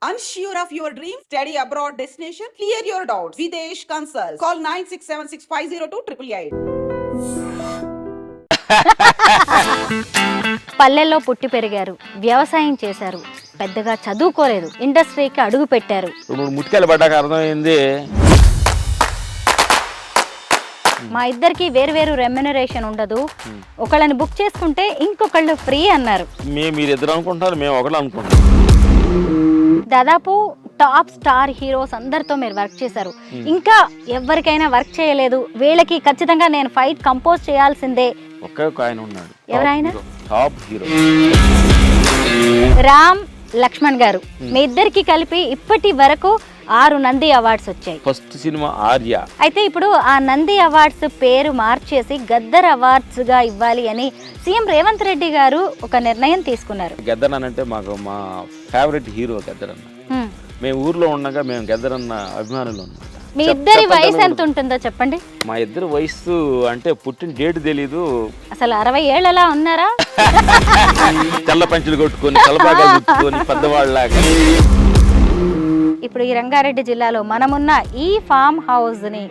Unsure of your dream? Study abroad destination? Clear your doubts. Videsh Consult. Call 9676502888. పల్లెల్లో పుట్టి పెరిగారు, వ్యవసాయం చేశారు, పెద్దగా చదువుకోలేదు, ఇండస్ట్రీకి అడుగు పెట్టారు. ఇప్పుడు ముట్టికాయలు పడ్డాక అర్థమైంది. మా ఇద్దరికి వేరు రెమ్యునరేషన్ ఉండదు, ఒకళ్ళని బుక్ చేసుకుంటే ఇంకొకళ్ళు ఫ్రీ అన్నారు. మీరు ఇద్దరు అనుకుంటున్నారు, మేము ఒకళ్ళు అనుకుంటున్నాం. దాదాపు టాప్ స్టార్ హీరోస్ అందరితో మీరు వర్క్ చేశారు, ఇంకా ఎవరికైనా వర్క్ చేయలేదు, వీళ్ళకి ఖచ్చితంగా నేను ఫైట్ కంపోజ్ చేయాల్సిందే. ఒకే ఒక ఆయన ఉన్నాడు, ఎవరైనా? టాప్ హీరో రామ్ లక్ష్మణ్ గారు. మీ ఇద్దరికి కలిపి ఇప్పటి వరకు 6 నంది అవార్డ్స్ వచ్చాయి. First cinema Arya. అయితే ఇప్పుడు ఆ నంది అవార్డ్స్ పేరు మార్చేసి గద్దర్ అవార్డ్స్ గా ఇవ్వాలి అని సీఎం రేవంత్ రెడ్డి గారు ఒక నిర్ణయం తీసుకున్నారు. గద్దర్ అంటే మాకు మా ఫేవరెట్ హీరో గద్దర్ అన్న. మేము ఊర్లో ఉండగా మేము గద్దర్ అన్న అభిమానులు ఉన్నాం. మీ ఇద్దరి వయసు ఎంత ఉంటుందో చెప్పండి. మా ఇద్దరు వయసు అంటే పుట్టిన డేట్ తెలీదు. అసలు 60 ఏళ్ళలా ఉన్నారా? తెల్ల పంచులు కొట్టుకొని తలపాగాలు కొట్టుకొని పెద్దవాళ్ళలాగా. ఇప్పుడు ఈ రంగారెడ్డి జిల్లాలో మనమున్న ఈ ఫామ్ హౌస్ ని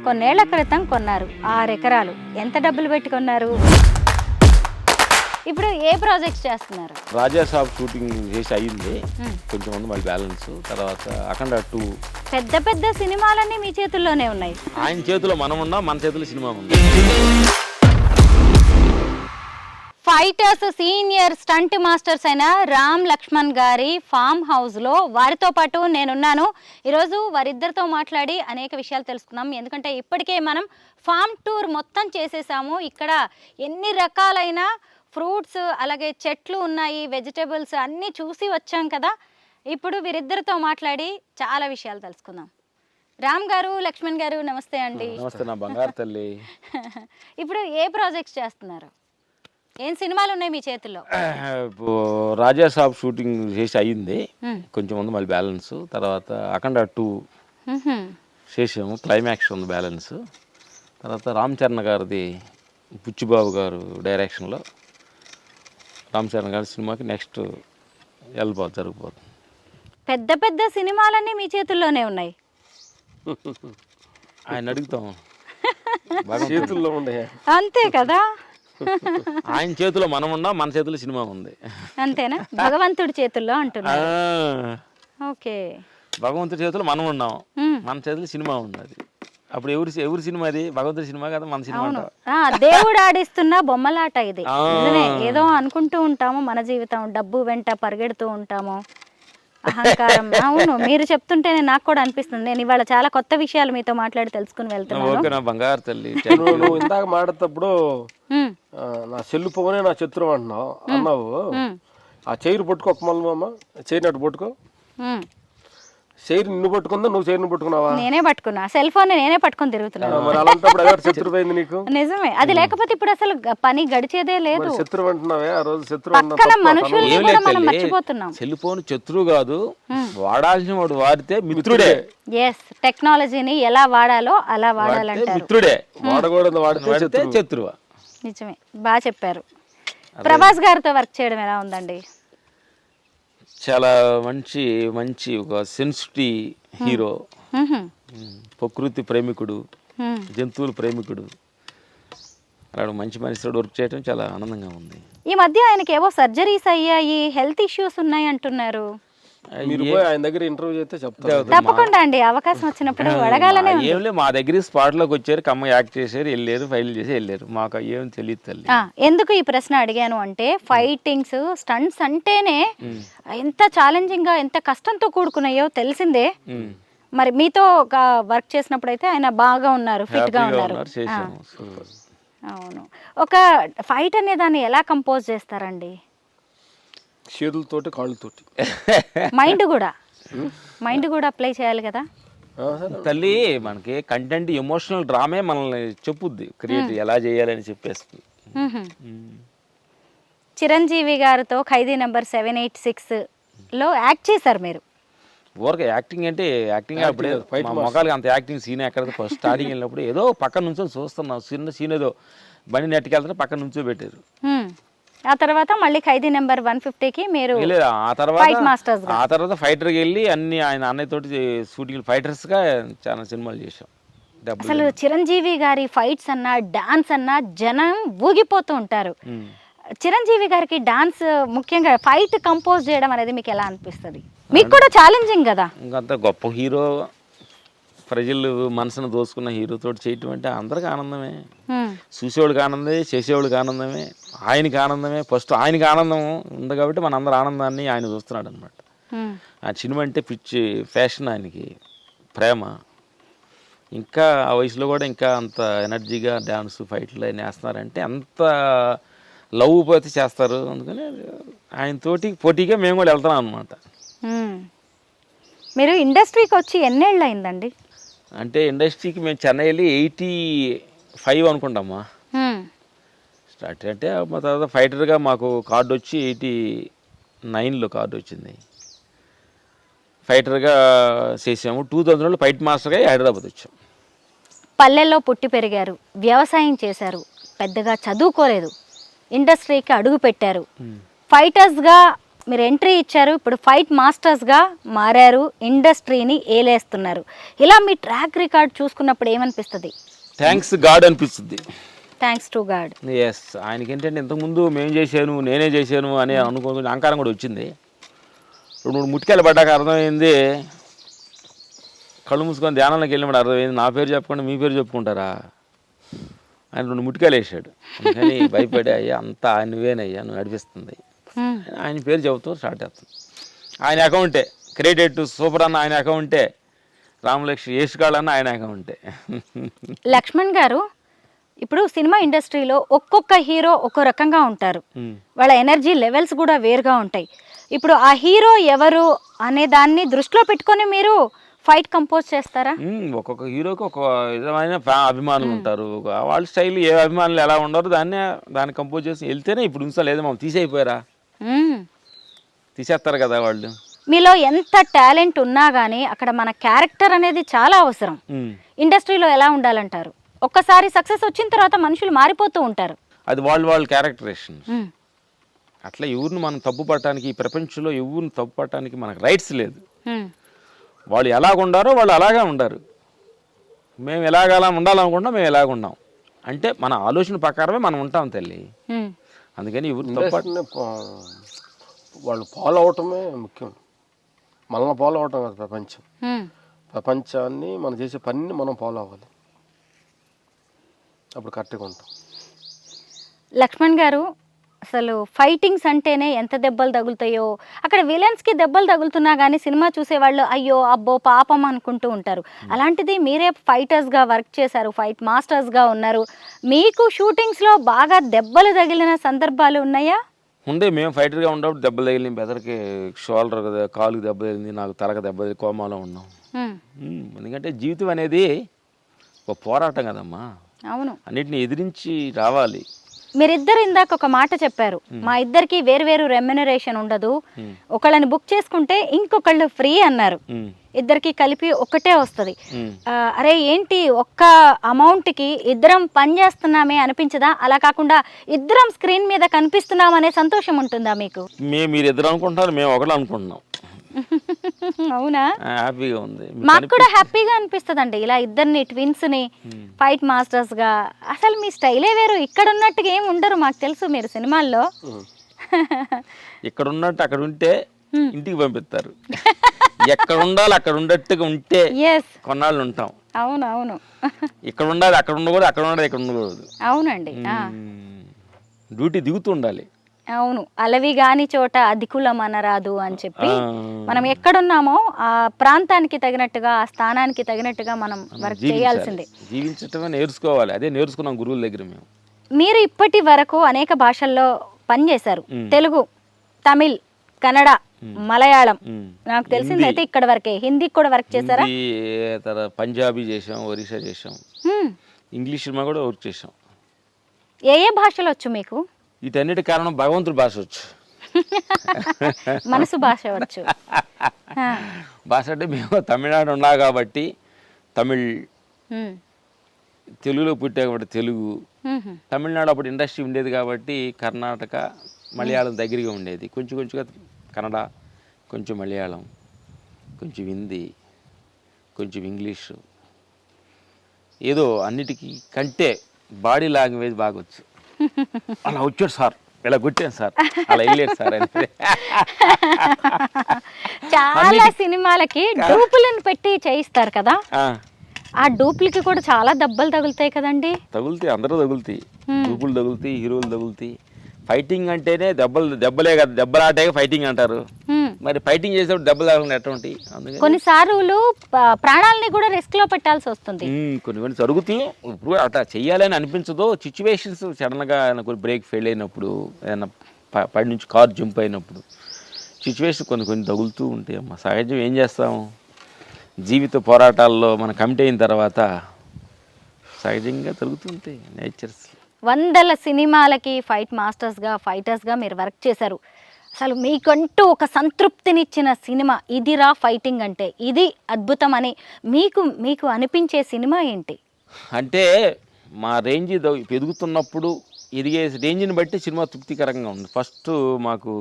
కొన్నేళ్ల క్రితం కొన్నారు. 6 ఎకరాలు. ఎంత డబ్బులు పెట్టి కొన్నారు? ఇప్పుడు ఏ ప్రాజెక్ట్స్ చేస్తున్నారు? రాజా సాబ్ షూటింగ్ చేసి అయ్యింది, కొంచెం ఉంది మళ్ళీ బ్యాలెన్స్. తర్వాత అఖండ 2. పెద్ద సినిమాలన్నీ మీ చేతుల్లోనే ఉన్నాయి. ఆయన చేతిలో మనం ఉన్నాం, మన చేతిలో సినిమా ఉంది. ఫైటర్స్ సీనియర్ స్టంట్ మాస్టర్స్ అయిన రామ్ లక్ష్మణ్ గారి ఫామ్ హౌస్లో వారితో పాటు నేనున్నాను. ఈరోజు వారిద్దరితో మాట్లాడి అనేక విషయాలు తెలుసుకున్నాం. ఎందుకంటే ఇప్పటికే మనం ఫామ్ టూర్ మొత్తం చేసేసాము. ఇక్కడ ఎన్ని రకాలైన ఫ్రూట్స్ అలాగే చెట్లు ఉన్నాయి, వెజిటేబుల్స్ అన్నీ చూసి వచ్చాం కదా. ఇప్పుడు వీరిద్దరితో మాట్లాడి చాలా విషయాలు తెలుసుకుందాం. రామ్ గారు, లక్ష్మణ్ గారు, నమస్తే అండి. నమస్తే నా బంగారు తల్లి. ఇప్పుడు ఏ ప్రాజెక్ట్స్ చేస్తున్నారు? ఏం సినిమాలు ఉన్నాయి మీ చేతుల్లో? రాజా సాబ్ షూటింగ్ చేసి అయ్యింది, కొంచెం ఉంది మళ్ళీ బ్యాలెన్స్. తర్వాత అఖండ 2 చేసాము, క్లైమాక్స్ ఉంది బ్యాలెన్స్. తర్వాత రామ్ చరణ్ గారిది పుచ్చిబాబు గారు డైరెక్షన్లో రామ్ చరణ్ గారి సినిమాకి నెక్స్ట్ జరగబోతుంది. పెద్ద సినిమాలన్నీ మీ చేతుల్లోనే ఉన్నాయి. ఆయన అడుగుతాం, చేతుల్లో ఉండే అంతే కదా. ఆయన చేతిలో మనం ఉన్నాం, మన చేతిలో సినిమా ఉంది. అంతేనా? భగవంతుడి చేతుల్లో అంటున్నారు. ఓకే, భగవంతుడి చేతిలో మనం ఉన్నాం, మన చేతిలో సినిమా ఉన్నది. అప్పుడు ఎవరి సినిమా అది? భగవంతుడి సినిమా కదా మన సినిమా. దేవుడు ఆడిస్తున్న బొమ్మలాట ఇది. నిజమే, ఏదో అనుకుంటూ ఉంటాము, మన జీవితం డబ్బు వెంట పరిగెడుతూ ఉంటాము, అహంకారం. అవును, మీరు చెప్తుంటేనే నాకు కూడా అనిపిస్తుంది. నేను ఇవాళ చాలా కొత్త విషయాలు మీతో మాట్లాడి తెలుసుకుని వెళ్తున్నాను. బంగారు తల్లి, నువ్వు ఇందాక మాట్లాడేటప్పుడు నా చెల్లు పోనే నా శత్రువు అన్నావు. ఆ చైరు పట్టుకో, ఒక మళ్ళీ చైరు అటు పట్టుకో. చైరు నిన్ను పట్టుకుందా, నువ్వు చైరును పట్టుకున్నావా? నేనే పట్టుకున్నా, సెల్ ఫోన్ నేనే పట్టుకొని తిరుగుతున్నాను. మరి అలాంటప్పుడు ఎవరు శత్రువు అయింది నీకు? నిజమే, అది లేకపోతే ఇప్పుడు అసలు పని గడిచేదే లేదు. శత్రువు అంటున్నావే, ఆ రోజు శత్రువు పక్కన మనుషుల్ని కూడా మనం మర్చిపోతున్నాం. సెల్ ఫోన్ శత్రువు కాదు, వాడాల్సిన వాడు వాడితే మిత్రుడే. ఎస్, టెక్నాలజీని ఎలా వాడాలో అలా వాడాలంటారు. మిత్రుడే, వాడకూడదు వాడితే శత్రువు. నిజమే, బాగా చెప్పారు. ప్రభాస్ గారితో వర్క్ చేయడం ఎలా ఉందండి? చాలా మంచి ఒక సెన్సిటివ్ హీరో, ప్రకృతి ప్రేమికుడు, జంతువుల ప్రేమికుడు. అలాంటి మంచి మనిషితో వర్క్ చేయడం చాలా ఆనందంగా ఉంది. ఈ మధ్య ఆయనకి ఏవో సర్జరీస్ అయ్యాయి, హెల్త్ ఇష్యూస్ ఉన్నాయి అంటున్నారు. మీరు పోయి ఆయన దగ్గర ఇంటర్వ్యూ చేస్తే చెప్తారు. తప్పకుండా అండి, అవకాశం వచ్చినప్పుడు అడగాలనే. ఏం లేదు, మా దగ్గర స్పాట్ లోకి వచ్చారు, కమ్మ యాక్ట్ చేశారు, వెళ్ళారు, ఫైల్ చేసి వెళ్ళారు. మాకు ఏం తెలియదు తల్లి. ఎందుకు ఈ ప్రశ్న అడిగాను అంటే, ఫైటింగ్స్ స్టంట్స్ అంటేనే ఎంత ఛాలెంజింగ్ గా, ఎంత కష్టంతో కూడుకున్నాయో తెలిసిందే. మరి మీతో వర్క్ చేసినప్పుడు అయితే ఆయన బాగా ఉన్నారు, ఫిట్ గా ఉన్నారు. అవును, ఒక ఫైట్ అనే దాన్ని ఎలా కంపోజ్ చేస్తారండి? చేతులతోటి, కాళ్ళతోటి. మైండ్ కూడా అప్లై చేయాలి కదా తల్లి. మనకి కంటెంట్ ఎమోషనల్ డ్రామే మనల్ని చెప్పుద్ది, క్రియేట్ ఎలా చేయాలని చెప్పేస్తుంది. చిరంజీవి గారితో ఖైదీ నెంబర్ 786 లో యాక్ట్ చేశారు మీరు. ఊరక యాక్టింగ్ అంటే యాక్టింగ్ అప్పుడే మొగాలకి అంత యాక్టింగ్ సీన్ ఎక్కడ ఫస్ట్ స్టార్టింగ్ వెళ్ళినప్పుడు ఏదో పక్కన నుంచో చూస్తున్నాం, చిన్న సీన్ ఏదో బండి నెట్టుకెళ్తే పక్కన నుంచో పెట్టారు. ఆ తర్వాత మళ్ళీ ఖైదీ నెంబర్ 150కి మీరు లేదు ఫైట్ మాస్టర్స్ ఆ తర్వాత ఫైటర్కి వెళ్ళి అన్ని ఆయన అన్నయ్యతోటి షూటింగ్ ఫైటర్స్గా చాలా సినిమాలు చేసాం. అసలు చిరంజీవి గారి ఫైట్స్ అన్నా డాన్స్ అన్నా జనం ఊగిపోతూ ఉంటారు. చిరంజీవి గారికి డాన్స్ ముఖ్యంగా ఫైట్ కంపోజ్ చేయడం అనేది మీకు ఎలా అనిపిస్తుంది? మీకు కూడా ఛాలెంజింగ్ కదా. ఇంకంత గొప్ప హీరో, ప్రజలు మనసును దోసుకున్న హీరోతో చేయటం అంటే అందరికి ఆనందమే. చూసేవాడికి ఆనందమే, చేసేవాడికి ఆనందమే, ఆయనకి ఆనందమే. ఫస్ట్ ఆయనకి ఆనందం ఉంది కాబట్టి మన అందరి ఆనందాన్ని ఆయన చూస్తున్నాడు అనమాట. ఆ సినిమా అంటే పిచ్చి ఫ్యాషన్, ఆయనకి ప్రేమ. ఇంకా ఆ వయసులో కూడా ఇంకా అంత ఎనర్జీగా డ్యాన్స్ ఫైట్లు అయినా వేస్తున్నారంటే అంత లవ్ పోతే చేస్తారు. అందుకని ఆయనతోటి పోటీగా మేము కూడా వెళ్తున్నాం అనమాట. మీరు ఇండస్ట్రీకి వచ్చి ఎన్నేళ్ళు అయిందండి? అంటే ఇండస్ట్రీకి మేము చెన్నై వెళ్ళి 85 అనుకుంటామా స్టార్ట్. అంటే మా తర్వాత ఫైటర్గా మాకు కార్డు వచ్చి 89లో కార్డు వచ్చింది. ఫైటర్గా చేసాము. 2000లో ఫైట్ మాస్టర్గా హైదరాబాద్ వచ్చాము. పల్లెల్లో పుట్టి పెరిగారు, వ్యవసాయం చేశారు, పెద్దగా చదువుకోలేదు, ఇండస్ట్రీకి అడుగు పెట్టారు, ఫైటర్స్గా మీరు ఎంట్రీ ఇచ్చారు, ఇప్పుడు ఫైట్ మాస్టర్స్గా మారారు, ఇండస్ట్రీని ఏలేస్తున్నారు. ఇలా మీ ట్రాక్ రికార్డ్ చూసుకున్నప్పుడు ఏమనిపిస్తుంది? థ్యాంక్స్ గాడ్ అనిపిస్తుంది. Thanks to God. ఎస్. ఆయనకి ఏంటంటే ఇంతకుముందు మేము చేశాను, నేనే చేశాను అని అనుకోని అహంకారం కూడా వచ్చింది. 2-3 ముట్టికాయలు పడ్డాక అర్థమైంది, కళ్ళు మూసుకొని ధ్యానంలోకి వెళ్ళినప్పుడు అర్థమైంది, నా పేరు చెప్పకుండా మీ పేరు చెప్పుకుంటారా ఆయన 2 ముట్టికాయలు వేసాడు. అందుకని భయపడి అయ్యా అంతా నువ్వేనయ్యా, నువ్వు నడిపిస్తుంది, ఆయన పేరు చెబుతూ స్టార్ట్ అవుతుంది. ఆయన అకౌంటే క్రెడిట్ సూపర్ అన్న ఆయన అకౌంటే, రామలక్ష్మి ఏసుగాళ్ళు అన్న ఆయన అకౌంటే. లక్ష్మణ్ గారు, ఇప్పుడు సినిమా ఇండస్ట్రీలో ఒక్కొక్క హీరో ఒక్కో రకంగా ఉంటారు, వాళ్ళ ఎనర్జీ లెవెల్స్ కూడా వేరుగా ఉంటాయి. ఇప్పుడు ఆ హీరో ఎవరు అనే దాన్ని దృష్టిలో పెట్టుకొని మీరు ఫైట్ కంపోజ్ చేస్తారా? ఒక్కొక్క హీరోకి ఒక విధమైన అభిమానులు ఉంటారు. వాళ్ళ స్టైల్ ఏ అభిమానులు ఎలా ఉండరు దాన్ని కంపోజ్ చేసి వెళ్తేనే. ఇప్పుడు ఉంచలేదు, మనం తీసేయిపోయారా, తీసేస్తారు కదా వాళ్ళు. మీలో ఎంత టాలెంట్ ఉన్నా కానీ అక్కడ మన క్యారెక్టర్ అనేది చాలా అవసరం. ఇండస్ట్రీలో ఎలా ఉండాలంటారు? ఒక్కసారి సక్సెస్ వచ్చిన తర్వాత మనుషులు మారిపోతూ ఉంటారు. అది వాళ్ళ క్యారెక్టరేషన్. అట్లా ఎవరిని మనం తప్పు పట్టడానికి, ఈ ప్రపంచంలో ఎవరిని తప్పు పట్టడానికి మనకు రైట్స్ లేదు. వాళ్ళు ఎలాగ ఉండారో వాళ్ళు అలాగే ఉండారు. మేము ఎలాగలా ఉండాలనుకుంటాం, మేము ఎలాగ ఉన్నాం అంటే మన ఆలోచన ప్రకారమే మనం ఉంటాం తల్లి. అందుకని ఎవరు తప్పు వాళ్ళు ఫాలో అవటమే ముఖ్యం. మనల్ని ఫాలో అవటం కాదు ప్రపంచం. ప్రపంచాన్ని మనం చేసే పనిని మనం ఫాలో అవ్వాలి, అప్పుడు కరెక్ట్గా ఉంటాం. లక్ష్మణ్ గారు, అసలు ఫైటింగ్స్ అంటేనే ఎంత దెబ్బలు తగులుతాయో. అక్కడ విలన్స్కి దెబ్బలు తగులుతున్నా కానీ సినిమా చూసేవాళ్ళు అయ్యో అబ్బో పాపం అనుకుంటూ ఉంటారు. అలాంటిది మీరే ఫైటర్స్గా వర్క్ చేశారు, ఫైట్ మాస్టర్స్గా ఉన్నారు. మీకు షూటింగ్స్లో బాగా దెబ్బలు తగిలిన సందర్భాలు ఉన్నాయా? ఉండే. మేము ఫైటర్గా ఉన్నప్పుడు దెబ్బలు తగిలింది, బెదర్కి షోల్డర్ కాలుకి దెబ్బ తగిలింది, నాకు తలకు దెబ్బ తగిలి కోమాలో ఉన్నాం. ఎందుకంటే జీవితం అనేది ఒక పోరాటం కదమ్మా. అవును, అన్నిటిని ఎదిరించి రావాలి. మీరిద్దరు ఇందాక ఒక మాట చెప్పారు, మా ఇద్దరికి వేరు రెమ్యునరేషన్ ఉండదు, ఒకళ్ళని బుక్ చేసుకుంటే ఇంకొకళ్ళు ఫ్రీ అన్నారు. ఇద్దరికి కలిపి ఒక్కటే వస్తుంది. అరే ఏంటి ఒక్క అమౌంట్కి ఇద్దరం పని చేస్తున్నామే అనిపించదా? అలా కాకుండా ఇద్దరం స్క్రీన్ మీద కనిపిస్తున్నాం అనే సంతోషం ఉంటుందా మీకు? మీరు ఇద్దరు అనుకుంటున్నారు, మేము ఒకళ్ళు అనుకుంటున్నాం. అవునా? హ్యాపీగా ఉంది. మాకు కూడా హ్యాపీగా అనిపిస్తుంది అండి, ఇలా ఇద్దరిని ట్విన్స్ని ఫైట్ మాస్టర్స్గా. అసలు మీ స్టైలే వేరు, ఇక్కడ ఉన్నట్టుగా ఏమి ఉండరు, మాకు తెలుసు మీరు సినిమాల్లో. ఇక్కడ ఉన్నట్టు అక్కడ ఉంటే ఇంటికి పంపిస్తారు, ఎక్కడ ఉండాలి అక్కడ ఉండట్టుగా ఉంటే కొన్నాళ్ళు ఉంటాం. అవును, ఇక్కడ ఉండాలి అక్కడ ఉండకూడదు, అక్కడ ఉండాలి ఇక్కడ ఉండకూడదు. అవునండి, డ్యూటీ దిగుతూ ఉండాలి. అవును, అలవి గాని చోట అధికులం అనరాదు అని చెప్పి మనం ఎక్కడున్నామో ఆ ప్రాంతానికి తగినట్టుగా, ఆ స్థానానికి తగినట్టుగా మనం వర్క్ చేయాల్సిందే. జీవించటమే నేర్చుకోవాలి, అదే నేర్చుకున్నాం గురువుల దగ్గర మేము. మీరు ఇప్పటి వరకు అనేక భాషల్లో పనిచేశారు, తెలుగు, తమిళ్, కన్నడ, మలయాళం, నాకు తెలిసింది అయితే ఇక్కడ వరకే. హిందీకి కూడా వర్క్ చేశారా? పంజాబీ చేసాం, ఒరిస్సా చేసాం, ఇంగ్లీష్ కూడా వర్క్ చేసాం. ఏ భాషలు వచ్చు మీకు? వీటన్నిటి కారణం భగవంతుడి భాష వచ్చు, మనసు భాష వచ్చు. భాష అంటే మేము తమిళనాడు ఉన్నా కాబట్టి తమిళ్, తెలుగులో పుట్టా కాబట్టి తెలుగు, తమిళనాడు అప్పుడు ఇండస్ట్రీ ఉండేది కాబట్టి కర్ణాటక, మలయాళం దగ్గరగా ఉండేది. కొంచెం కొంచెంగా కన్నడ, కొంచెం మలయాళం, కొంచెం హిందీ, కొంచెం ఇంగ్లీషు, ఏదో అన్నిటికీ కంటే బాడీ లాంగ్వేజ్ బాగా వచ్చు. అలా వచ్చాడు సార్, ఇలా కొట్టాను సార్, అలా వేయలేదు సార్ అంటే. చాలా సినిమాలకి డూపులను పెట్టి చేయిస్తారు కదా, ఆ డూపులకి కూడా చాలా దెబ్బలు తగులుతాయి కదండి. తగులుతాయి, అందరూ తగులుతాయి, డూపులు తగులుతాయి, హీరోలు తగులుతాయి. ఫైటింగ్ అంటేనే దెబ్బలే కదా, దెబ్బలాటే ఫైటింగ్ అంటారు. మరి ఫైటింగ్ చేసేటప్పుడు దెబ్బలు తగలకుండా ఎటువంటి, అందుకని కొన్నిసార్లు ప్రాణాలని కూడా రిస్క్ లో పెట్టాల్సి వస్తుంది. కొన్ని జరుగుతాయి. ఇప్పుడు అట్లా చెయ్యాలని అనిపించదు. సిచ్యువేషన్స్ సడన్గా కొన్ని బ్రేక్ ఫెయిల్ అయినప్పుడు, ఏదైనా పడి నుంచి కార్ జంప్ అయినప్పుడు సిచ్యువేషన్ కొన్ని తగులుతూ ఉంటాయి అమ్మ. సహజం, ఏం చేస్తాము, జీవిత పోరాటాల్లో మనం కమిట్ అయిన తర్వాత సహజంగా జరుగుతుంటాయి, నేచర్స్. వందల సినిమాలకి ఫైటర్స్గా మీరు వర్క్ చేశారు. అసలు మీకంటూ ఒక సంతృప్తినిచ్చిన సినిమా ఇదిరా ఫైటింగ్ అంటే, ఇది అద్భుతం అని మీకు అనిపించే సినిమా ఏంటి? అంటే మా రేంజ్ ఎదుగుతున్నప్పుడు ఎదిగే రేంజ్ని బట్టి సినిమా తృప్తికరంగా ఉంది. ఫస్ట్ మాకు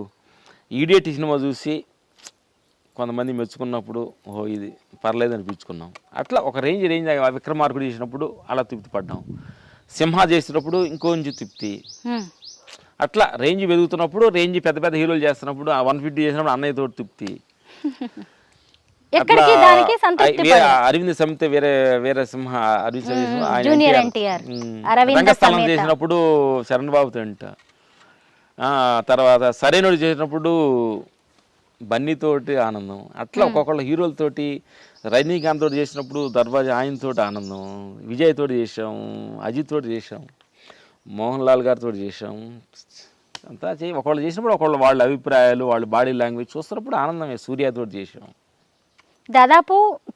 ఈడియట్ సినిమా చూసి కొంతమంది మెచ్చుకున్నప్పుడు ఓహో ఇది పర్లేదు అనిపించుకున్నాం. అట్లా ఒక రేంజ్ విక్రమార్కుడు చేసినప్పుడు అలా తృప్తి పడ్డాం. సింహ చేసినప్పుడు ఇంకొంచెం తృప్తి. అట్లా రేంజ్ పెరుగుతున్నప్పుడు, రేంజ్ పెద్ద పెద్ద హీరోలు చేస్తున్నప్పుడు, 150 చేసినప్పుడు అన్నయ్య తోటి తృప్తి. అరవింద్ సమిత వేరే సింహ, అరవింద్ రంగస్థలం చేసినప్పుడు శరణ్ బాబుతో అంట. తర్వాత సరైనడు చేసినప్పుడు బన్నీతోటి ఆనందం. అట్లా ఒక్కొక్కళ్ళ హీరోలతోటి, రజనీకాంత్ తోటి చేసినప్పుడు దర్వాజా ఆయనతోటి ఆనందం, విజయ్ తోటి చేసాం, అజిత్ తోటి చేసాం, మోహన్ లాల్ గారితో చేసాం. అంతా ఒకళ్ళు చేసినప్పుడు వాళ్ళ అభిప్రాయాలు, వాళ్ళ బాడీ లాంగ్వేజ్ చూస్తున్నప్పుడు ఆనందమే. సూర్యతో చేసాం. దాదాపు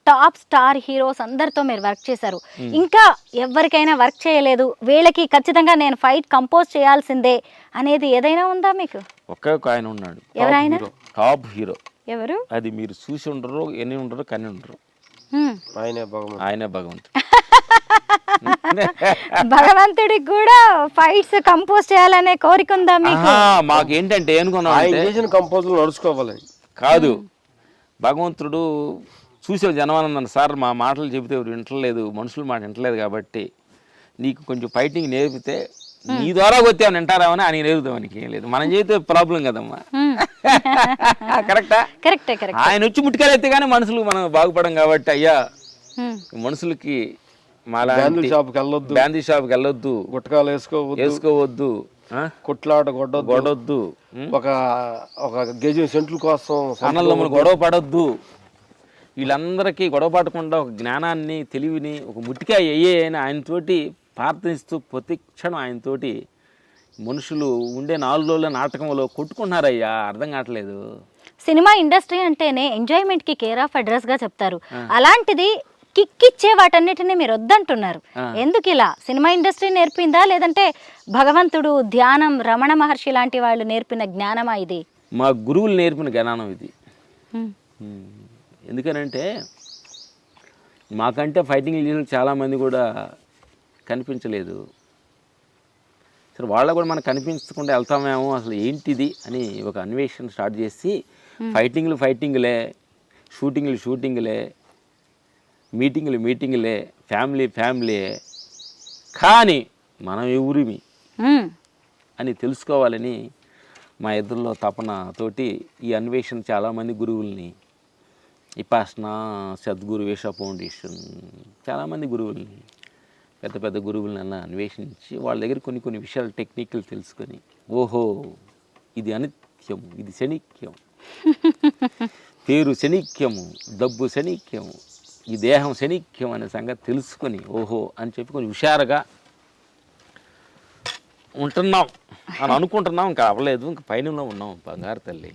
టాప్ స్టార్ హీరోస్ అందరితో మీరు వర్క్ చేశారు. ఇంకా ఎవరికైనా వర్క్ చేయలేదు, వీళ్ళకి ఖచ్చితంగా నేను ఫైట్ కంపోజ్ చేయాల్సిందే అనేది ఏదైనా ఉందా మీకు? ఒకే ఒక ఆయన ఉన్నాడు, ఎవరైనా టాప్ హీరో. ఎవరు? అది మీరు చూసి ఉండరు, ఎన్ని ఉండరు, కన్ని ఉండరు. ఆయనే భగవంతుడు. భగవంతుడికి కూడా ఫైట్స్ కంపోజ్ చేయాలనే కోరిక ఉందా మీకు? మాకేంటంటే కంపోజ్ నడుచుకోవాలని కాదు, భగవంతుడు చూసే జనమానందన్ సార్ మా మాటలు చెబితే వింటలేదు, మనుషులు మాట వింటలేదు కాబట్టి నీకు కొంచెం ఫైటింగ్ నేర్పితే నీ ద్వారా కొత్తామని వింటారామని ఆయన నేర్పుతామనికి ఏం లేదు, మనం చేస్తే ప్రాబ్లం కదమ్మా. కరెక్టా? కరెక్టే. ఆయన వచ్చి ముట్టుకెళ్ళైతే కానీ మనుషులు మనం బాగుపడం కాబట్టి అయ్యా మనుషులకి బ్యాందీ షాప్కి వెళ్ళొద్దు, గుట్టకాలు వేసుకోవద్దు, కొట్లాట గొడవద్దు, ఒక గేజీ సెంట్ల కోసం అన్నదమ్ములు గొడవ పడొద్దు. వీళ్ళందరికీ గొడవ పడకుండా ఒక జ్ఞానాన్ని, తెలివిని, ఒక ముట్టికాయ అయ్యే అని ఆయనతోటి ప్రార్థిస్తూ ప్రతి క్షణం ఆయనతోటి మనుషులు ఉండే 4 రోజుల నాటకంలో కొట్టుకుంటున్నారయ్యా, అర్థం కావట్లేదు. సినిమా ఇండస్ట్రీ అంటేనే ఎంజాయ్మెంట్కి కేర్ ఆఫ్ అడ్రస్గా చెప్తారు. అలాంటిది కిక్ ఇచ్చే వాటన్నిటిని మీరు వద్దంటున్నారు. ఎందుకు ఇలా? సినిమా ఇండస్ట్రీ నేర్పిందా, లేదంటే భగవంతుడు, ధ్యానం, రమణ మహర్షి లాంటి వాళ్ళు నేర్పిన జ్ఞానమా ఇది? మా గురువులు నేర్పిన జ్ఞానం ఇది. ఎందుకనంటే మాకంటే ఫైటింగ్ లీడర్లు చాలామంది కూడా కనిపించలేదు. సరే వాళ్ళకు కూడా మనకు కనిపించకుండా వెళ్తామేమో, అసలు ఏంటిది అని ఒక అన్వేషణ స్టార్ట్ చేసి ఫైటింగ్లే, షూటింగ్లే, మీటింగ్లే, ఫ్యామిలీ, కానీ మనం ఎవరిమి అని తెలుసుకోవాలని మా ఇద్దరిలో తపన తోటి ఈ అన్వేషణ చాలామంది గురువుల్ని, విపాసనా, సద్గురు, వేష ఫౌండేషన్, చాలామంది గురువుల్ని, పెద్ద గురువులని అలా అన్వేషించి వాళ్ళ దగ్గర కొన్ని విషయాలు, టెక్నిక్లు తెలుసుకొని ఓహో ఇది అనిత్యం, ఇది శనిక్యం, పేరు శనిక్యము, డబ్బు శనిక్యము, ఈ దేహం శనిక్యం అనే సంగతి తెలుసుకొని ఓహో అని చెప్పి కొంచెం హుషారుగా ఉంటున్నాం అని అనుకుంటున్నాం. ఇంకా అవ్వలేదు, ఇంకా పైన ఉన్నాం. బంగారు తల్లి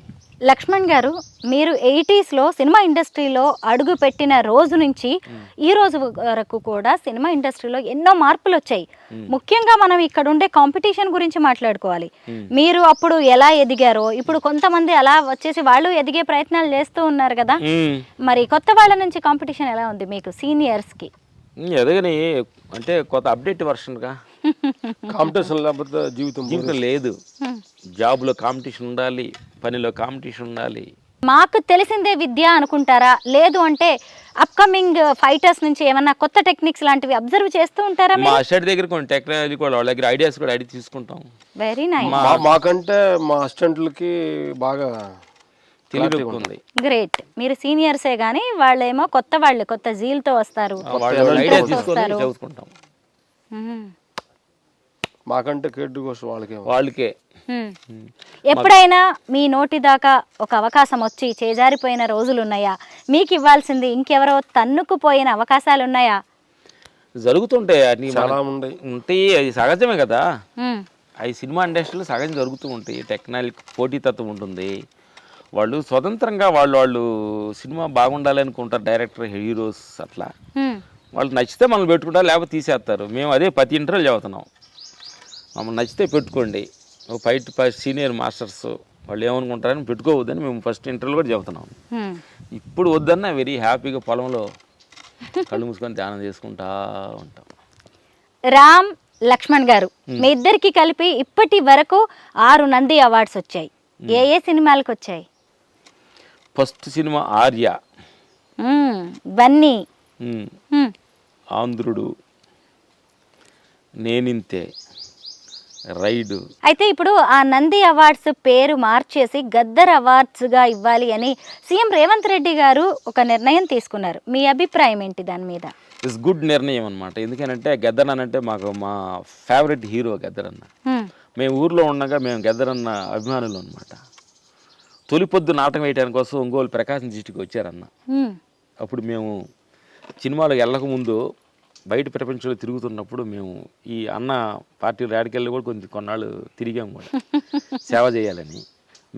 లక్ష్మణ్ గారు, మీరు 80s సినిమా ఇండస్ట్రీలో అడుగు పెట్టిన రోజు నుంచి ఈ రోజు వరకు కూడా సినిమా ఇండస్ట్రీలో ఎన్నో మార్పులు వచ్చాయి. ముఖ్యంగా మనం ఇక్కడ ఉండే కాంపిటీషన్ గురించి మాట్లాడుకోవాలి. మీరు అప్పుడు ఎలా ఎదిగారో, ఇప్పుడు కొంతమంది అలా వచ్చేసి వాళ్ళు ఎదిగే ప్రయత్నాలు చేస్తూ ఉన్నారు కదా, మరి కొత్త వాళ్ళ నుంచి కాంపిటీషన్ ఎలా ఉంది మీకు సీనియర్స్కి? ఎదగని అంటే కొత్త అప్డేట్ వర్షన్గా కాంపిటీషన్ లేకపోతే జీవితం లేదు. జాబ్లో కాంపిటీషన్ ఉండాలి, పనిలో కాంపిటీషన్ ఉండాలి. మాకు తెలిసిందే విద్య అనుకుంటారా, లేదు అంటే అప్కమింగ్ ఫైటర్స్ నుంచి ఏమన్నా కొత్త టెక్నిక్స్ లాంటివి అబ్జర్వ్ చేస్తూ ఉంటారా? మా అసిస్టెంట్ దగ్గర కొన్ని టెక్నాలజీ కూడా వాళ్ళ దగ్గర ఐడియాస్ కూడా అడిగి తీసుకుంటాం. Very nice. మాకంటే మా అసిస్టెంట్లకి బాగా తెలివి ఉంది. గ్రేట్. మీరు సీనియర్సే కానీ వాళ్ళేమో కొత్త వాళ్ళు, కొత్త జీల్తో వస్తారు, ఐడియా తీసుకొని చదువుకుంటాం. మాకంటే కేటు కోసం వాళ్ళకే. ఎప్పుడైనా మీ నోటి దాకా ఒక అవకాశం వచ్చి చేజారిపోయిన రోజులు ఉన్నాయా? మీకు ఇవ్వాల్సింది ఇంకెవరో తన్నుకుపోయిన అవకాశాలు ఉన్నాయా? జరుగుతుంటాయి, అన్ని చాలా ఉంటాయి, అది సహజమే కదా. అవి సినిమా ఇండస్ట్రీలో సహజం జరుగుతూ ఉంటాయి. టెక్నాలజీ పోటీతత్వం ఉంటుంది. వాళ్ళు స్వతంత్రంగా వాళ్ళు సినిమా బాగుండాలి అనుకుంటారు, డైరెక్టర్ హీరోస్ అట్లా. వాళ్ళు నచ్చితే మనల్ని పెట్టుకుంటారు, లేకపోతే తీసేస్తారు. మేము అదే ప్రతి ఇంటర్వ్యూలు చదువుతున్నాం, మమ్మల్ని నచ్చితే పెట్టుకోండి. ఫస్ట్ సీనియర్ మాస్టర్స్ వాళ్ళు ఏమనుకుంటారని పెట్టుకోవద్దని మేము ఫస్ట్ ఇంటర్వ్యూలు కూడా చెబుతున్నాం. ఇప్పుడు వద్దన్నా వెరీ హ్యాపీగా పొలంలో కళ్ళు మూసుకొని ధ్యానం చేసుకుంటా ఉంటాం. రామ్ లక్ష్మణ్ గారు, మీ ఇద్దరికి కలిపి ఇప్పటి వరకు 6 నంది అవార్డ్స్ వచ్చాయి. ఏ సినిమాలకు వచ్చాయి? ఫస్ట్ సినిమా ఆర్య, బన్నీ, ఆంధ్రుడు, నేనింతే, రైడు. అయితే ఇప్పుడు ఆ నంది అవార్డ్స్ పేరు మార్చేసి గద్దర్ అవార్డ్స్గా ఇవ్వాలి అని సీఎం రేవంత్ రెడ్డి గారు ఒక నిర్ణయం తీసుకున్నారు. మీ అభిప్రాయం ఏంటి దాని మీద? ఇట్స్ గుడ్ నిర్ణయం అనమాట. ఎందుకంటే గద్దర్ అన్న అంటే మాకు మా ఫేవరెట్ హీరో గద్దర్ అన్న. మేము ఊర్లో ఉండగా మేము గద్దర్ అన్న అభిమానులు అనమాట. తొలిపొద్దు నాటకం వేయడానికి కోసం ఒంగోలు ప్రకాశం డిస్టిక్ వచ్చారన్న. అప్పుడు మేము సినిమాలో వెళ్ళకముందు బయట ప్రపంచంలో తిరుగుతున్నప్పుడు మేము ఈ అన్న పార్టీ రాడికెళ్ళి కూడా కొన్నాళ్ళు తిరిగాము కూడా సేవ చేయాలని.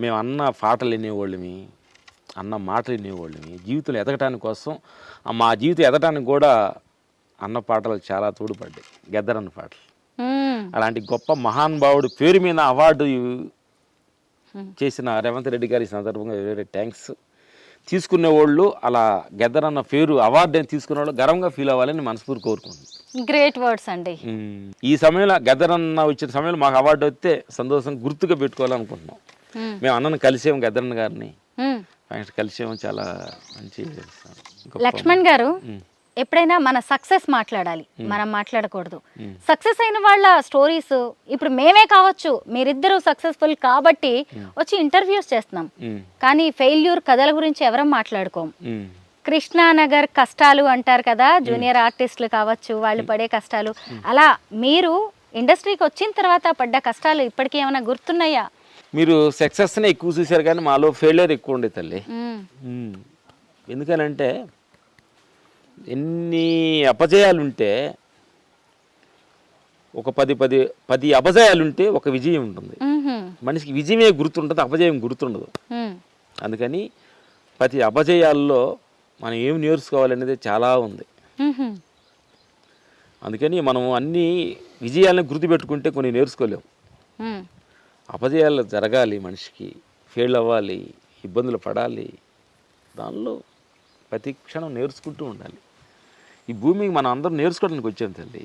మేము అన్న పాటలు వినేవాళ్ళమి, అన్న మాటలు వినేవాళ్ళమి. జీవితంలో ఎదగటానికి కోసం మా జీవితం ఎదగటానికి కూడా అన్న పాటలు చాలా తోడ్పడ్డాయి, గద్దర్ అన్న పాటలు. అలాంటి గొప్ప మహానుభావుడు పేరు మీద అవార్డు చేసిన రేవంత్ రెడ్డి గారి సందర్భంగా వేరే థ్యాంక్స్. తీసుకునే వాళ్ళు అలా గద్దర్ అన్న పేరు అవార్డు అని తీసుకునే వాళ్ళు గర్వంగా ఫీల్ అవ్వాలని మనస్ఫూర్తి కోరుకుంటున్నాను. గ్రేట్ వర్డ్స్ అండి. ఈ సమయంలో గద్దర్ అన్న వచ్చిన సమయంలో మాకు అవార్డు వస్తే సంతోషం గుర్తుగా పెట్టుకోవాలనుకుంటున్నాం. మేము అన్నను కలిసాము, గద్దర్ అన్న గారిని కలిసాము. చాలా మంచి. లక్ష్మణ్ గారు, ఎప్పుడైనా మన సక్సెస్ మాట్లాడాలి, మనం మాట్లాడకూడదు. సక్సెస్ అయిన వాళ్ళ స్టోరీస్ ఇప్పుడు మేమే కావచ్చు, మీరిద్దరూ సక్సెస్ఫుల్ కాబట్టి వచ్చి ఇంటర్వ్యూస్ చేస్తున్నాం, కానీ ఫెయిల్యూర్ కథల గురించి ఎవరం మాట్లాడుకోం. కృష్ణానగర్ కష్టాలు అంటారు కదా, జూనియర్ ఆర్టిస్టులు కావచ్చు, వాళ్ళు పడే కష్టాలు. అలా మీరు ఇండస్ట్రీకి వచ్చిన తర్వాత పడ్డ కష్టాలు ఇప్పటికీ ఏమైనా గుర్తున్నాయా? మీరు సక్సెస్నే ఎక్కువ చూశారు కానీ మాలో ఫెయిల్యూర్ ఎక్కువ ఉండే తల్లి. ఎందుకనంటే ఎన్ని అపజయాలుంటే ఒక 10 అపజయాలుంటే ఒక విజయం ఉంటుంది. మనిషికి విజయమే గుర్తుంటుంది, అపజయం గుర్తుండదు. అందుకని ప్రతి అపజయాల్లో మనం ఏం నేర్చుకోవాలనేది చాలా ఉంది. అందుకని మనం అన్ని విజయాలను గుర్తుపెట్టుకుంటే కొన్ని నేర్చుకోలేము. అపజయాలు జరగాలి, మనిషికి ఫెయిల్ అవ్వాలి, ఇబ్బందులు పడాలి, దానిలో ప్రతి క్షణం నేర్చుకుంటూ ఉండాలి. ఈ భూమికి మనం అందరం నేర్చుకోవడానికి వచ్చాం తల్లి.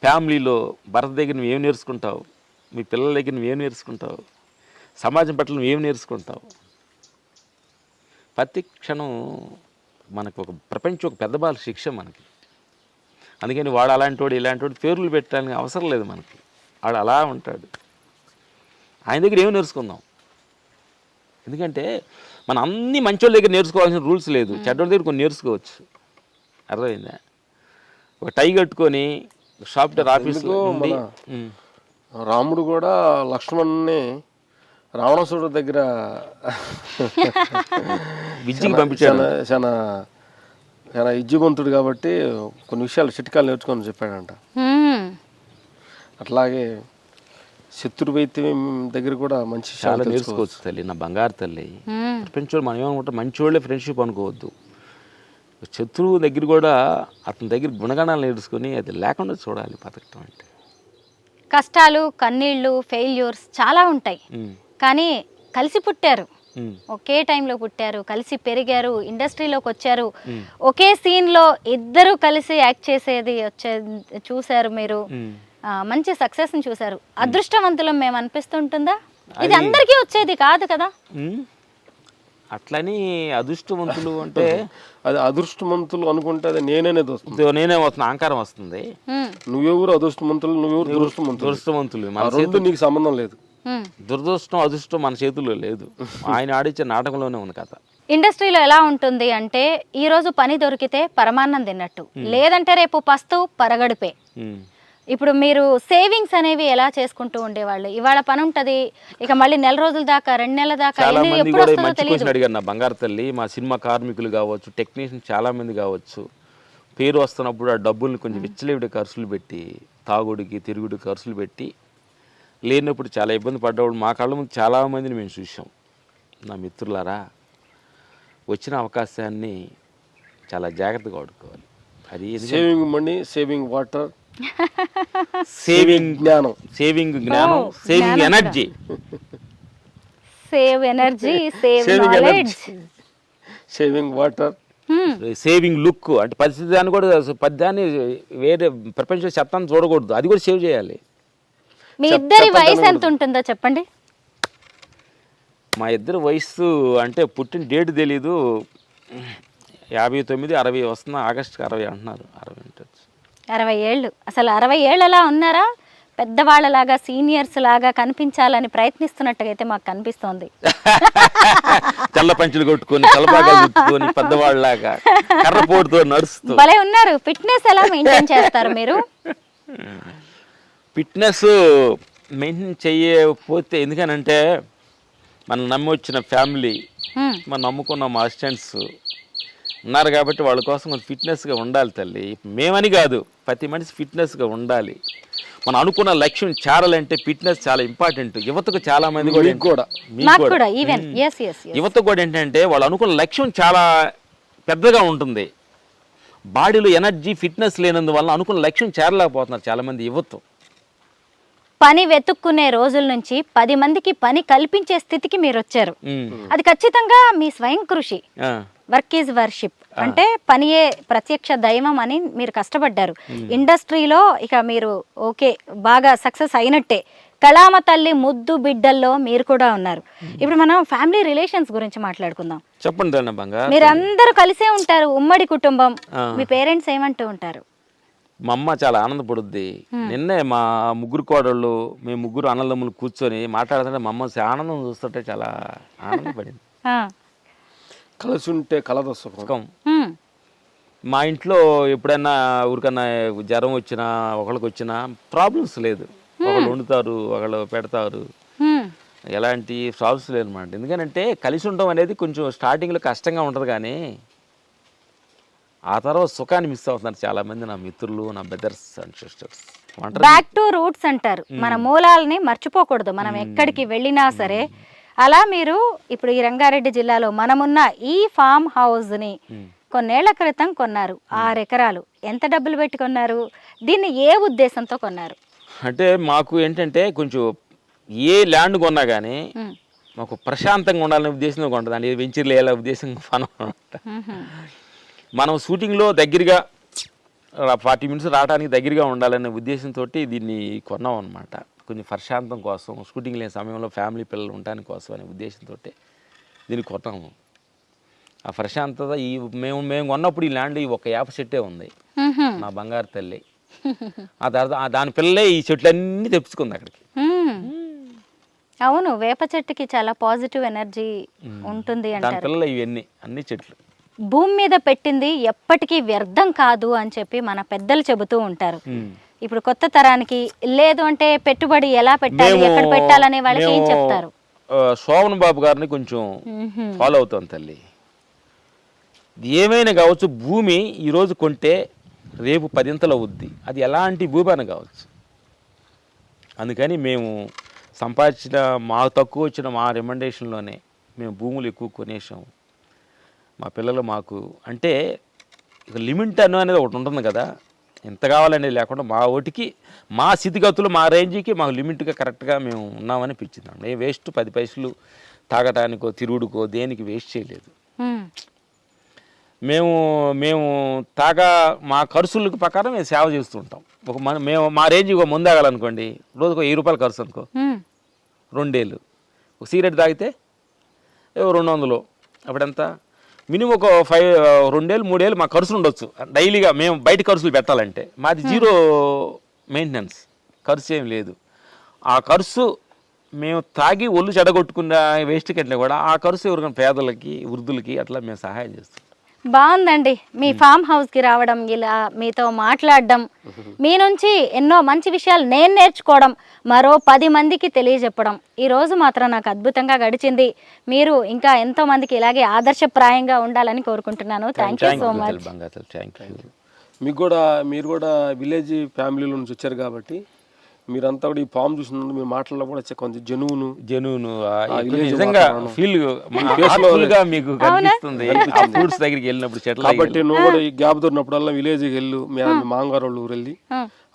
ఫ్యామిలీలో భర్త దగ్గర నువ్వేం నేర్చుకుంటావు, మీ పిల్లల దగ్గర నువ్వేం నేర్చుకుంటావు, సమాజం పట్ల నువ్వేం నేర్చుకుంటావు. ప్రతి క్షణం మనకు ఒక ప్రపంచం, ఒక పెద్ద బాల శిక్ష మనకి. అందుకని వాడు అలాంటి వాడు ఇలాంటి వాడు పేర్లు పెట్టడానికి అవసరం లేదు మనకి. వాడు అలా ఉంటాడు, ఆయన దగ్గర ఏమి నేర్చుకుందాం. ఎందుకంటే మనం అన్ని మంచోళ్ళ దగ్గర నేర్చుకోవాల్సిన రూల్స్ లేదు, చెడ్డోళ్ళ దగ్గర కొన్ని నేర్చుకోవచ్చు. అర్థమైందా? ఒక టై కట్టుకొని సాఫ్ట్వేర్ ఆఫీస్లో రాముడు కూడా లక్ష్మణ్ని రావణాసురుడు దగ్గర విద్యకి పంపించాడు. చాలా విద్యావంతుడు కాబట్టి కొన్ని విషయాలు చిట్కాలు నేర్చుకొని చెప్పాడంట. అట్లాగే శత్రువైద్యం దగ్గర కూడా మంచి చాలా నేర్చుకోవచ్చు తల్లి, నా బంగారు తల్లి. ప్రపంచంలో మనం ఏమనుకుంటాం, మంచోళ్ళే ఫ్రెండ్షిప్ అనుకోవద్దు. శత్రువు దగ్గర కూడా అతని దగ్గర గుణగణాలు నేర్చుకొని అది లేకుండా చూడాలి బతకటం అంటే. కష్టాలు, కన్నీళ్ళు, ఫెయిల్యూర్స్ చాలా ఉంటాయి, కానీ కలిసి పుట్టారు, ఒకే టైంలో పుట్టారు, కలిసి పెరిగారు, ఇండస్ట్రీలోకి వచ్చారు, ఒకే సీన్లో ఇద్దరు కలిసి యాక్ట్ చేసేది చూశారు మీరు, మంచి సక్సెస్ని చూశారు. అదృష్టవంతులం మేము అనిపిస్తుంటుందా? ఇది అందరికీ వచ్చేది కాదు కదా. అట్లని అదృష్టవంతులు అంటే అది అదృష్టవంతులు అనుకుంటే అది నేనేది వస్తుంది, నేనే వస్తున్నా అహంకారం వస్తుంది. నువ్వెవరు అదృష్టవంతులు, నువ్వెవరు దురదృష్టవంతులు. రెండు నీకు సంబంధం లేదు. దురదృష్టం అదృష్టం మన చేతుల్లో లేదు. ఆయన ఆడిచ్చే నాటకంలోనే ఉంది కథ. ఇండస్ట్రీలో ఎలా ఉంటుంది అంటే ఈ రోజు పని దొరికితే పరమాన్నం తిన్నట్టు, లేదంటే రేపు పస్తు పరగడిపే. ఇప్పుడు మీరు సేవింగ్స్ అనేవి ఎలా చేసుకుంటూ ఉండేవాళ్ళు? ఇవాళ పని ఉంటది, ఇక మళ్ళీ నెల రోజుల దాకా 2 నెలల దాకా చాలా మంది కూడా మంచి క్వశ్చన్ అడిగారు నా బంగారు తల్లి. మా సినిమా కార్మికులు కావచ్చు, టెక్నీషియన్ చాలా మంది కావచ్చు, పేరు వస్తున్నప్పుడు ఆ డబ్బుల్ని కొంచెం విచ్చలేవిడి ఖర్చులు పెట్టి, తాగుడికి తిరుగుడు ఖర్చులు పెట్టి లేనప్పుడు చాలా ఇబ్బంది పడ్డవాళ్ళు మా కళ్ళ ముందు చాలా మందిని మేము చూసాం. నా మిత్రులారా, వచ్చిన అవకాశాన్ని చాలా జాగ్రత్తగా వాడుకోవాలి. అది saving money, saving water, saving జ్ఞానం, saving energy, save energy, save knowledge, saving water, saving look. అంటే పరిస్థితి కూడా పద్యాన్ని వేరే ప్రపంచ చెత్తాన్ని చూడకూడదు, అది కూడా సేవ్ చేయాలి. మీ ఇద్దరి వయసు ఎంత ఉంటుందో చెప్పండి. మా ఇద్దరు వయసు అంటే పుట్టిన డేట్ తెలీదు, 59, 60 వస్తున్నా, ఆగస్టుకి 60 అంటున్నారు. 60 ఉంటుంది. 60 ఏళ్ళు. అసలు 60 ఏళ్ళలా ఉన్నారా? పెద్దవాళ్ళలాగా సీనియర్స్ లాగా కనిపించాలని ప్రయత్నిస్తున్నట్టుగా అయితే మాకు కనిపిస్తోంది. తెల్ల పంచులు కొట్టుకొని తలబాగా చుట్టుకొని పెద్దవాళ్ళలాగా కర్రపోటుతో నడుస్తూ భలే ఉన్నారు. ఫిట్నెస్ ఎలా మెయింటైన్ చేస్తారు మీరు? ఫిట్నెస్ మెయింటైన్ చేయకపోతే, ఎందుకనంటే మనం నమ్మి వచ్చిన ఫ్యామిలీ, మనం నమ్ముకున్న మా అసిస్టెంట్స్ ఉన్నారు కాబట్టి వాళ్ళ కోసం కొంచెం ఫిట్నెస్గా ఉండాలి తల్లి. మేమని కాదు, ప్రతి మనిషి ఫిట్నెస్గా ఉండాలి. మనం అనుకున్న లక్ష్యం చేరాలంటే ఫిట్నెస్ చాలా ఇంపార్టెంట్. యువతకు చాలా మంది కూడా యువత కూడా ఏంటంటే వాళ్ళు అనుకున్న లక్ష్యం చాలా పెద్దగా ఉంటుంది, బాడీలో ఎనర్జీ ఫిట్నెస్ లేనందువల్ల అనుకున్న లక్ష్యం చేరలేకపోతున్నారు చాలా మంది యువత. పని వెతుక్కునే రోజుల నుంచి 10 మందికి పని కల్పించే స్థితికి మీరు వచ్చారు. అది ఖచ్చితంగా మీ స్వయం కృషి. వర్క్ ఈజ్ వర్షిప్ అంటే పనియే ప్రత్యక్ష దైవం అని మీరు కష్టపడ్డారు. ఇండస్ట్రీలో ఇక మీరు ఓకే బాగా సక్సెస్ అయినట్టే. కళామ తల్లి ముద్దు బిడ్డల్లో మీరు కూడా ఉన్నారు. ఇప్పుడు మనం ఫ్యామిలీ రిలేషన్స్ గురించి మాట్లాడుకుందాం. చెప్పండి. మీరందరూ కలిసే ఉంటారు, ఉమ్మడి కుటుంబం. మీ పేరెంట్స్ ఏమంటూ ఉంటారు? మా అమ్మ చాలా ఆనందపడుద్ది. నిన్నే మా ముగ్గురు కోడళ్ళు, మేము ముగ్గురు అన్నదమ్ములు కూర్చొని మాట్లాడుతుంటే మా అమ్మ ఆనందం చూస్తుంటే చాలా ఆనందపడింది. కలిసి ఉంటే కలదు సుఖం. మా ఇంట్లో ఎప్పుడైనా ఊరికన్నా జ్వరం వచ్చినా, ఒకళ్ళకి వచ్చినా ప్రాబ్లమ్స్ లేదు. ఒకళ్ళు వండుతారు, ఒకళ్ళు పెడతారు, ఎలాంటి ప్రాబ్లమ్స్ లేదు అన్నమాట. ఎందుకంటే కలిసి ఉండడం అనేది కొంచెం స్టార్టింగ్లో కష్టంగా ఉంటుంది, కానీ ఆ తర్వాత సుఖాన్ని మిస్ అవుతున్నారు చాలా మంది నా మిత్రులు, నా brothers and sisters. Back to roots అంటారు. మన మూలాలని మర్చిపోకూడదు మనం ఎక్కడికి వెళ్ళినా సరే. అలా మీరు ఇప్పుడు ఈ రంగారెడ్డి జిల్లాలో మనమున్న ఈ ఫామ్ హౌస్ని కొన్నేళ్ల క్రితం కొన్నారు. 6 ఎకరాలు. ఎంత డబ్బులు పెట్టి కొన్నారు? దీన్ని ఏ ఉద్దేశంతో కొన్నారు? అంటే మాకు ఏంటంటే కొంచెం ఏ ల్యాండ్ కొన్నా కానీ మాకు ప్రశాంతంగా ఉండాలనే ఉద్దేశంతో కొంటుంది. అంటే వెంచర్లు వేయాల ఉద్దేశంగా మనం షూటింగ్లో దగ్గరగా 40 మినిట్స్ రావడానికి దగ్గరగా ఉండాలనే ఉద్దేశంతో దీన్ని కొన్నాం అనమాట. కొంచెం ప్రశాంతం కోసం, షూటింగ్ లేని సమయంలో ఫ్యామిలీ పిల్లలు ఉండడానికి కోసం అనే ఉద్దేశంతో దీన్ని కొన్నాము. ఆ ప్రశాంతత మేము కొన్నప్పుడు ఈ ల్యాండ్ ఒక వేప చెట్టే ఉంది, నా బంగారు తల్లి. ఆ తర్వాత దాని పిల్లలే ఈ చెట్లన్నీ తెప్పించుకుంది అక్కడికి. అవును, వేప చెట్టుకి చాలా పాజిటివ్ ఎనర్జీ ఉంటుంది దాని అంటారు. పిల్లలు ఇవన్నీ అన్ని చెట్లు. భూమి మీద పెట్టింది ఎప్పటికీ వ్యర్థం కాదు అని చెప్పి మన పెద్దలు చెబుతూ ఉంటారు. ఇప్పుడు కొత్త తరానికి లేదు అంటే పెట్టుబడి ఎలా పెట్టాలి, ఎక్కడ పెట్టాలనే వాళ్ళకి ఏం చెప్తారు? శోభన్ బాబు గారిని కొంచెం ఫాలో అవుతాం తల్లి. ఏమైనా కావచ్చు, భూమి ఈరోజు కొంటే రేపు 10 అవుద్ది. అది ఎలాంటి భూమి అని కావచ్చు. అందుకని మేము సంపాదించిన తక్కువ వచ్చిన మా రికమెండేషన్లోనే మేము భూములు ఎక్కువ కొనేసాము. మా పిల్లలు మాకు అంటే ఇక లిమిట్ అనేది ఒకటి ఉంటుంది కదా, ఎంత కావాలనేది లేకుండా మా ఓటికి, మా స్థితిగతులు, మా రేంజ్కి మాకు లిమిట్గా కరెక్ట్గా మేము ఉన్నామని పిలిచిందాం. ఏ వేస్ట్ 10 పైసలు తాగటానికో తిరుగుడుకో దేనికి వేస్ట్ చేయలేదు. ఉమ్, మేము మా ఖర్చులకు ప్రకారం మేము సేవ చేస్తుంటాం. మేము మా రేంజ్ ఒక ముందు తాగాలనుకోండి, రోజుకు 1000 రూపాయలు ఖర్చు అనుకో, ఉమ్, 2 ఏళ్ళు. ఒక సిగరెట్ తాగితే 200, అప్పుడెంత మినిమం ఒక 2 ఏళ్ళు 3 ఏళ్ళు మా ఖర్చులు ఉండొచ్చు డైలీగా. మేము బయట ఖర్చులు పెట్టాలంటే మాది 0 మెయింటెనెన్స్, ఖర్చు ఏం లేదు. ఆ ఖర్చు మేము తాగి ఒళ్ళు చెడగొట్టుకున్న వేస్ట్ కట్లే కూడా ఆ ఖర్చు ఎవరికైనా పేదలకి వృద్ధులకి అట్లా మేము సహాయం చేస్తాం. బాగుందండి మీ ఫామ్ హౌస్కి రావడం, ఇలా మీతో మాట్లాడడం, మీ నుంచి ఎన్నో మంచి విషయాలు నేను నేర్చుకోవడం, మరో 10 మందికి తెలియజెప్పడం ఈ రోజు మాత్రం నాకు అద్భుతంగా గడిచింది. మీరు ఇంకా ఎంతో మందికి ఇలాగే ఆదర్శప్రాయంగా ఉండాలని కోరుకుంటున్నాను. Thank you so much. మీరు కూడా విలేజ్ ఫ్యామిలీలో నుంచి వచ్చారు కాబట్టి మీరంతా కూడా ఈ ఫామ్ చూసినందుకు మీ మాటల్లో కూడా కొంచెం జెన్యూన్ నిజంగా ఫీల్ గా మీకు కనిపిస్తుంది ఫ్రూట్స్ దగ్గరికి వెళ్ళినప్పుడు చెట్ల. కాబట్టి నువ్వు కూడా ఈ గ్యాప్ దొరికినప్పుడల్లా విలేజ్కి వెళ్ళు, మీ మాంగారు వాళ్ళ ఊరు వెళ్ళి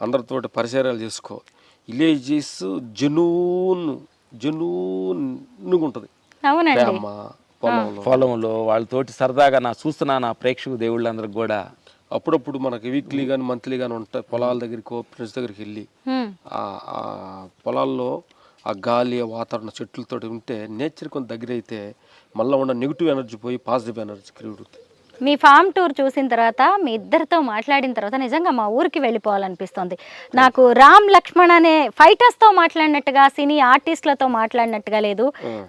అందరితో పరిచయాలు చేసుకో. విలేజెస్ జెన్యూన్గా ఉంటుంది. పొలంలో వాళ్ళతోటి సరదాగా చూస్తున్నా నా ప్రేక్షకు దేవుళ్ళందరికి కూడా అప్పుడప్పుడు మనకి వీక్లీ కానీ మంత్లీ కానీ ఉంటాయి. పొలాల దగ్గరికి ఫ్రెండ్స్ దగ్గరికి వెళ్ళి ఆ పొలాల్లో ఆ గాలి, ఆ వాతావరణ చెట్లతో ఉంటే నేచర్ కొంత దగ్గర అయితే మళ్ళీ ఉన్న నెగిటివ్ ఎనర్జీ పోయి పాజిటివ్ ఎనర్జీ క్రియేట్ అవుతుంది. మీ ఫామ్ టూర్ చూసిన తర్వాత, మీ ఇద్దరితో మాట్లాడిన తర్వాత నిజంగా మా ఊరికి వెళ్ళిపోవాలనిపిస్తుంది. నాకు రామ్ లక్ష్మణ్ అనే ఫైటర్స్తో మాట్లాడినట్టుగా, సినీ ఆర్టిస్టులతో మాట్లాడినట్టుగా లేదు,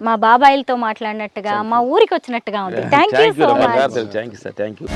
మా బాబాయిలతో మాట్లాడినట్టుగా, మా ఊరికి వచ్చినట్టుగా ఉంది. Thank you so much. Thank you sir, thank you.